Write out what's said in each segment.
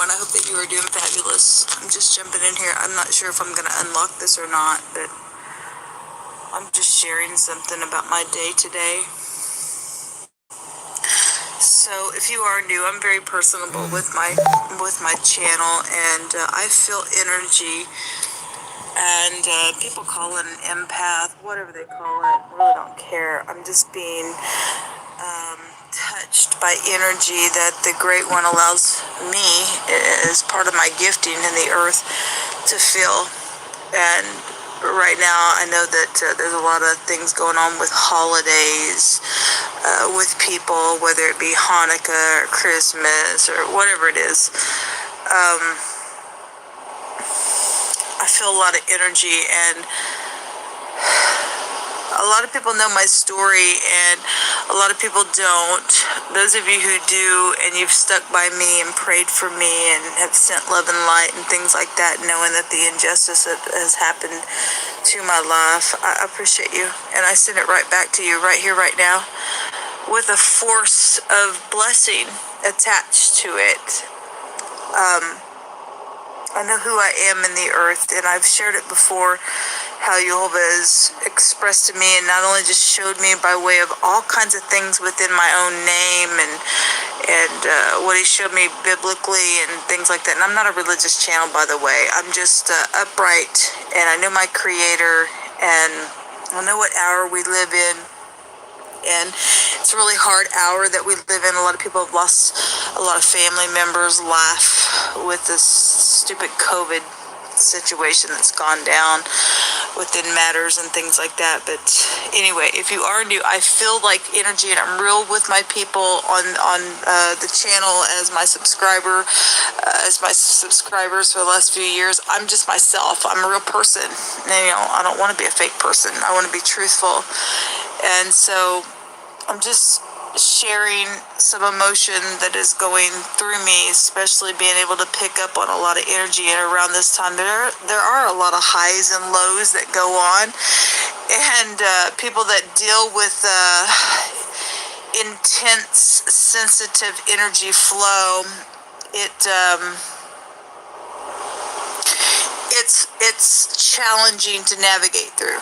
everyone. I hope that you are doing fabulous. I'm just jumping in here. I'm not sure if I'm going to unlock this or not, but I'm just sharing something about my day today. So if you are new, I'm very personable with my channel, and I feel energy, and people call it an empath, whatever they call it. I really don't care. I'm just being touched by energy that the Great One allows me, as part of my gifting in the earth, to feel. And right now I know that there's a lot of things going on with holidays, with people, whether it be Hanukkah or Christmas or whatever it is. I feel a lot of energy, and a lot of people know my story, and a lot of people don't. Those of you who do, and you've stuck by me and prayed for me and have sent love and light and things like that, knowing that the injustice that has happened to my life, I appreciate you. And I send it right back to you, right here, right now, with a force of blessing attached to it. I know who I am in the earth, and I've shared it before, how Jehovah has expressed to me and not only just showed me by way of all kinds of things within my own name, and what he showed me biblically and things like that. And I'm not a religious channel, by the way. I'm just upright, and I know my Creator, and I know what hour we live in. And it's a really hard hour that we live in. A lot of people have lost a lot of family members' life with this stupid COVID situation that's gone down within matters and things like that. But anyway, if you are new, I feel like energy, and I'm real with my people on the channel as my subscribers for the last few years. I'm just myself. I'm a real person. And, I don't want to be a fake person. I want to be truthful. And so I'm just sharing some emotion that is going through me, especially being able to pick up on a lot of energy. And around this time, there are a lot of highs and lows that go on, and people that deal with intense, sensitive energy flow. It's challenging to navigate through.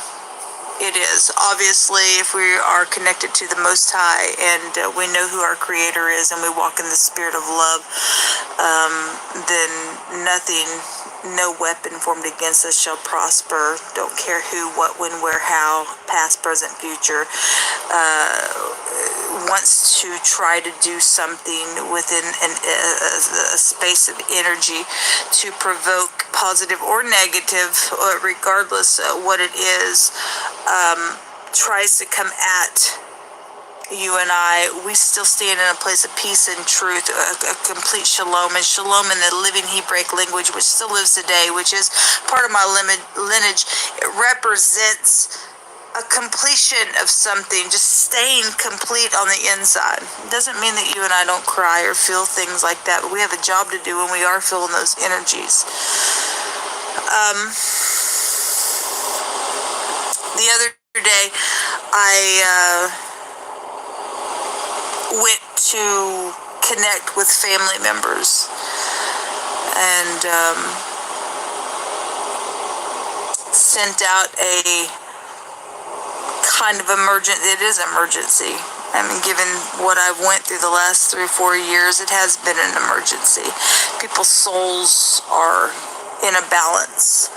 It is. Obviously, if we are connected to the Most High, and we know who our Creator is, and we walk in the spirit of love, then nothing, no weapon formed against us shall prosper. Don't care who, what, when, where, how, past, present, future, wants to try to do something within a space of energy to provoke positive or negative, regardless what it is, tries to come at you and I. We still stand in a place of peace and truth, a complete shalom, and shalom in the living Hebraic language, which still lives today, which is part of my lineage. It represents a completion of something, just staying complete on the inside. It doesn't mean that you and I don't cry or feel things like that, but we have a job to do when we are feeling those energies. The other day, I went to connect with family members, and sent out a kind of emergency. I mean, given what I've went through the last 3 or 4 years, it has been an emergency. People's souls are in a balance.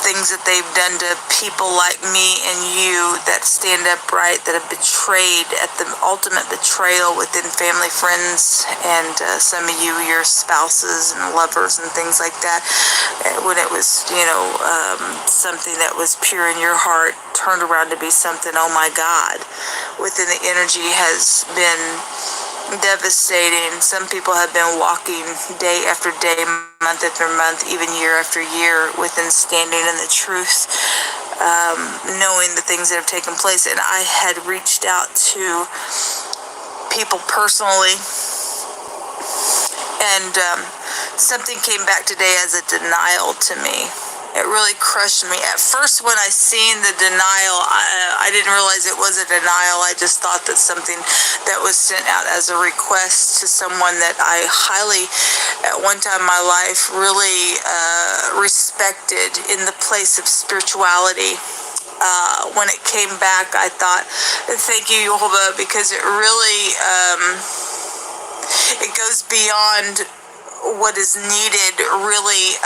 Things that they've done to people like me and you that stand upright, that have betrayed, at the ultimate betrayal within family, friends, and some of you, your spouses and lovers and things like that, when it was, something that was pure in your heart, turned around to be something, oh my God, within the energy has been devastating. Some people have been walking day after day, month after month, even year after year, within standing in the truth, knowing the things that have taken place. And I had reached out to people personally, and something came back today as a denial to me. It really crushed me. At first, when I seen the denial, I didn't realize it was a denial. I just thought that something that was sent out as a request to someone that I highly, at one time in my life, really respected in the place of spirituality. When it came back, I thought, thank you, Jehovah, because it really, it goes beyond what is needed. Really,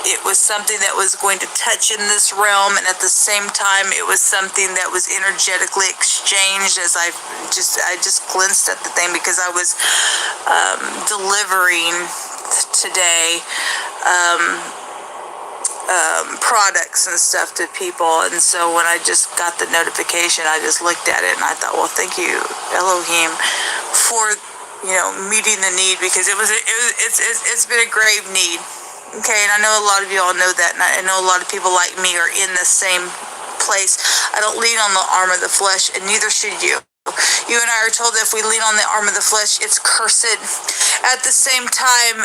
it was something that was going to touch in this realm, and at the same time, it was something that was energetically exchanged. As I just glimpsed at the thing because I was delivering today. Products and stuff to people, and so when I just got the notification, I just looked at it and I thought, well, thank you, Elohim, for meeting the need, because it's been a grave need. Okay, and I know a lot of you all know that, and I know a lot of people like me are in the same place. I don't lean on the arm of the flesh, and neither should you. You and I are told that if we lean on the arm of the flesh, it's cursed. At the same time,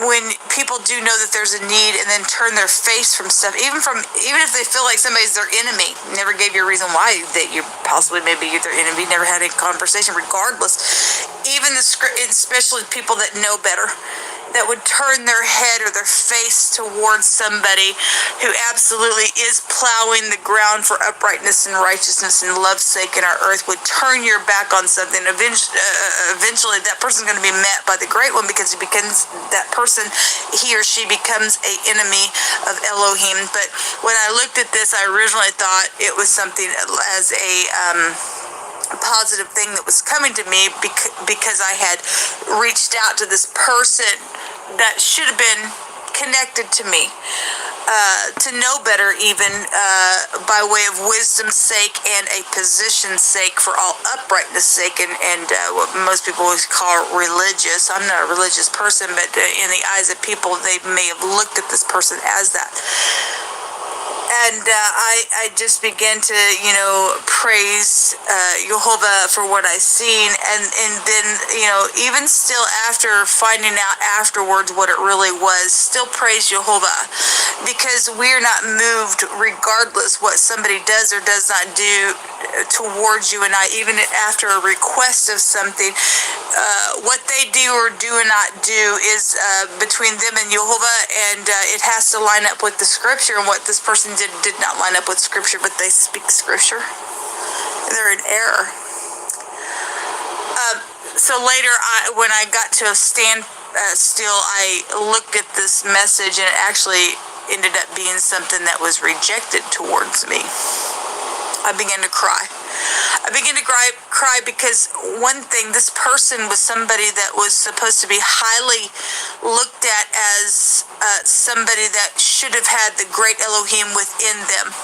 when people do know that there's a need and then turn their face from stuff, even if they feel like somebody's their enemy, never gave you a reason why that you possibly maybe you're their enemy, never had a conversation, regardless, even especially people that know better, that would turn their head or their face towards somebody who absolutely is plowing the ground for uprightness and righteousness and love's sake in our earth, would turn your back on something. Eventually that person's going to be met by the great one, because he or she becomes an enemy of Elohim. But when I looked at this, I originally thought it was something as a positive thing that was coming to me, because I had reached out to this person that should have been connected to me, to know better, even by way of wisdom's sake and a position's sake, for all uprightness sake, and what most people always call religious. I'm not a religious person, but in the eyes of people, they may have looked at this person as that. And I just began to, praise Jehovah for what I seen. And then, even still after finding out afterwards what it really was, still praise Jehovah, because we're not moved regardless what somebody does or does not do towards you and I, even after a request of something. What they do or do not do is between them and Jehovah, and it has to line up with the scripture. And what this person did not line up with scripture, but they speak scripture. They're in error. So later, when I got to stand still, I looked at this message, and it actually ended up being something that was rejected towards me. I began to cry. I began to cry because, one thing, this person was somebody that was supposed to be highly looked at as somebody that should have had the great Elohim within them,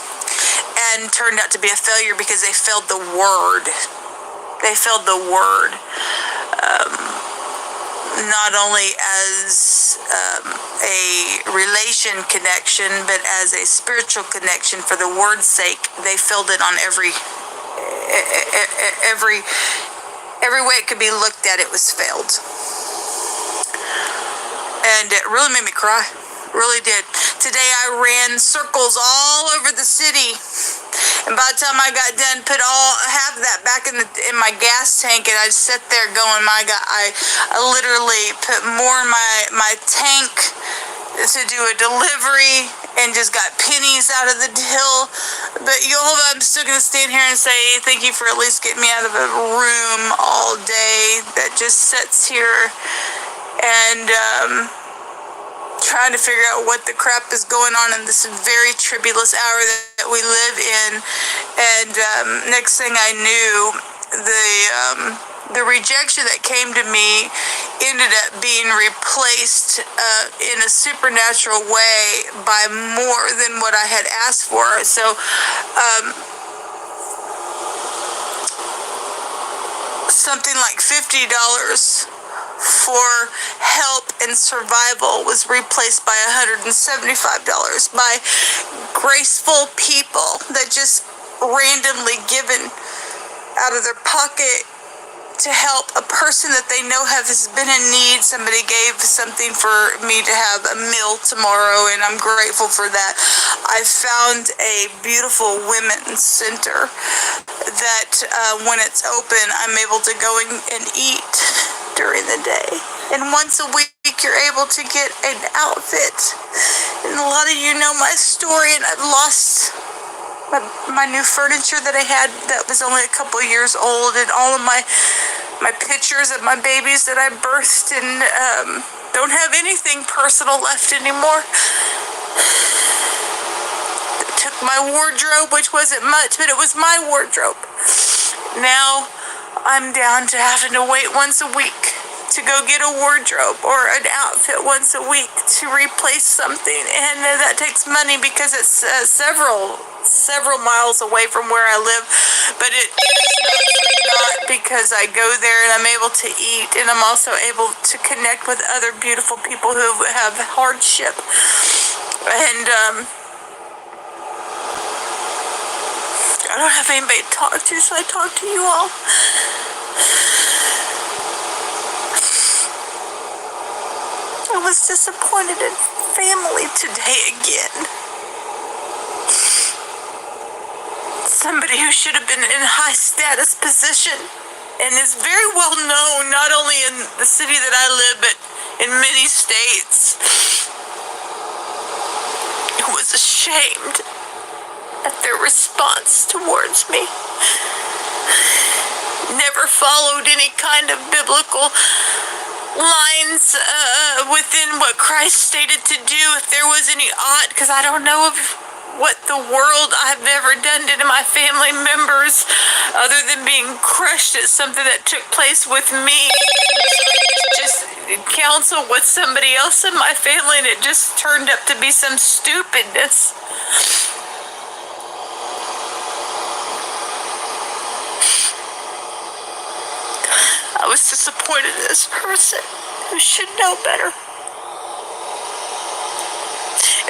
and turned out to be a failure because they failed the word. They failed the word. Not only as a relation connection, but as a spiritual connection for the word's sake. They failed it on every way it could be looked at. It was failed, and it really made me cry. Really did. Today I ran circles all over the city, and by the time I got done, put half of that back in my gas tank, and I sat there going, my God, I literally put more in my tank to do a delivery, and just got pennies out of the deal. But Jehovah, I'm still going to stand here and say thank you for at least getting me out of a room all day that just sits here and trying to figure out what the crap is going on in this very tribulous hour that we live in. And next thing I knew, the rejection that came to me ended up being replaced in a supernatural way by more than what I had asked for. So something like $50 for help and survival was replaced by $175 by graceful people that just randomly given out of their pocket to help a person that they know has been in need. Somebody gave something for me to have a meal tomorrow, and I'm grateful for that. I found a beautiful women's center that when it's open, I'm able to go and eat during the day. And once a week, you're able to get an outfit. And a lot of you know my story, and I've lost my new furniture that I had that was only a couple years old, and all of my pictures of my babies that I birthed, and don't have anything personal left anymore. Took my wardrobe, which wasn't much, but it was my wardrobe. Now I'm down to having to wait once a week to go get a wardrobe or an outfit once a week to replace something, and that takes money because it's several miles away from where I live, but it is not because I go there and I'm able to eat, and I'm also able to connect with other beautiful people who have hardship. And I don't have anybody to talk to, so I talk to you all. I was disappointed in family today again. Somebody who should have been in a high status position and is very well known, not only in the city that I live, but in many states, who was ashamed at their response towards me. Never followed any kind of biblical lines within what Christ stated to do, if there was any ought, because I don't know of what the world I've ever done to my family members other than being crushed at something that took place with me. Just counsel with somebody else in my family, and it just turned up to be some stupidness. I was disappointed in this person who should know better.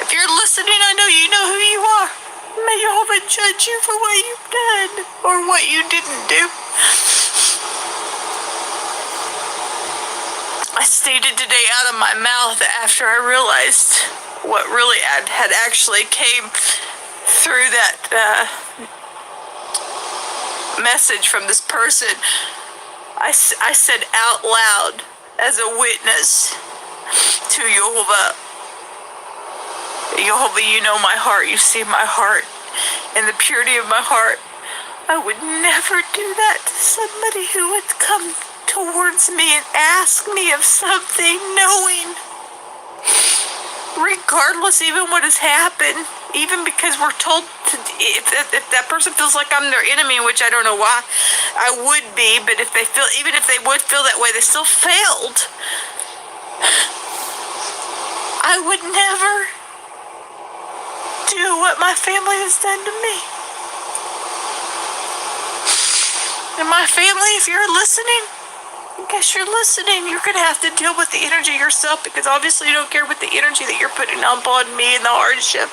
If you're listening, I know you know who you are. May Jehovah judge you for what you've done or what you didn't do. I stated today out of my mouth after I realized what really had actually came through that message from this person. I said out loud as a witness to Jehovah, Jehovah, you know my heart, you see my heart, and the purity of my heart. I would never do that to somebody who would come towards me and ask me of something, knowing, regardless even what has happened, even because we're told to, if that person feels like I'm their enemy, which I don't know why I would be, but if they feel, even if they would feel that way, they still failed. I would never do what my family has done to me. And my family, if you're listening, I guess you're listening, you're going to have to deal with the energy yourself, because obviously you don't care with the energy that you're putting upon me and the hardship.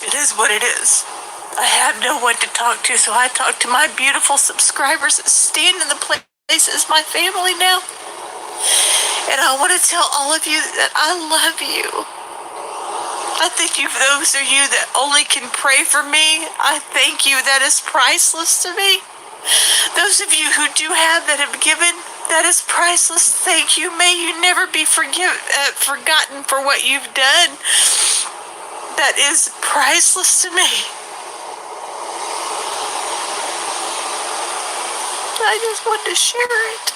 It is what it is. I have no one to talk to, so I talk to my beautiful subscribers that stand in the places my family now. And I want to tell all of you that I love you. I thank you for those of you that only can pray for me. I thank you. That is priceless to me. Those of you who do have, that have given, that is priceless. Thank you. May you never be forgotten for what you've done. That is priceless to me. I just want to share it.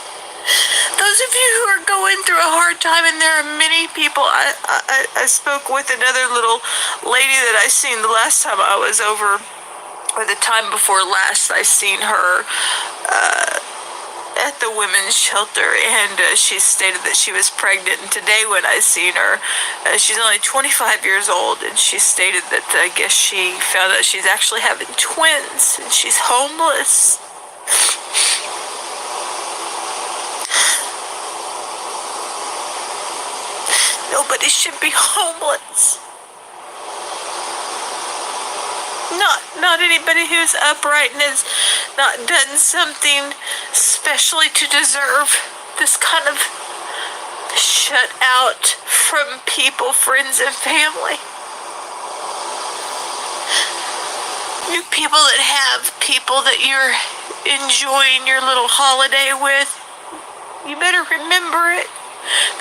Those of you who are going through a hard time, and there are many people. I spoke with another little lady that I seen the last time I was over, or the time before last I seen her at the women's shelter, and she stated that she was pregnant. And today when I seen her, she's only 25 years old, and she stated that I guess she found out she's actually having twins, and she's homeless. Nobody should be homeless. Not anybody who's upright and has not done something specially to deserve this kind of shut out from people, friends, and family. You people that have people that you're enjoying your little holiday with, you better remember it.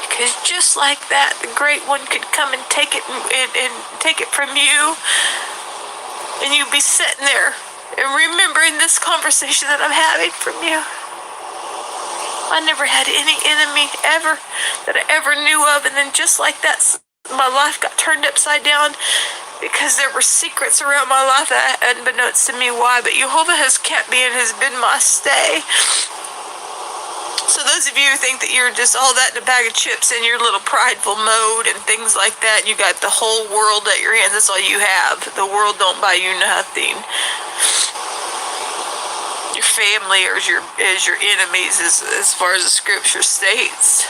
Because just like that, the Great One could come and take it and take it from you. And you'd be sitting there and remembering this conversation that I'm having from you. I never had any enemy ever that I ever knew of. And then just like that, my life got turned upside down because there were secrets around my life that unbeknownst to me why. But Jehovah has kept me and has been my stay. So those of you who think that you're just all that in a bag of chips in your little prideful mode and things like that, and you got the whole world at your hands, that's all you have. The world don't buy you nothing. Your family is your enemies as far as the scripture states.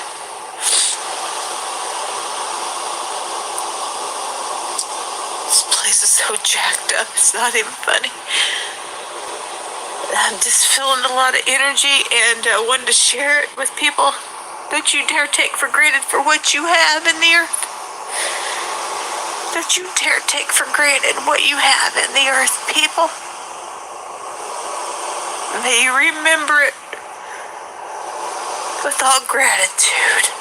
This place is so jacked up, it's not even funny. I'm just feeling a lot of energy and wanted to share it with people. Don't you dare take for granted for what you have in the earth. Don't you dare take for granted what you have in the earth, people. May you remember it with all gratitude.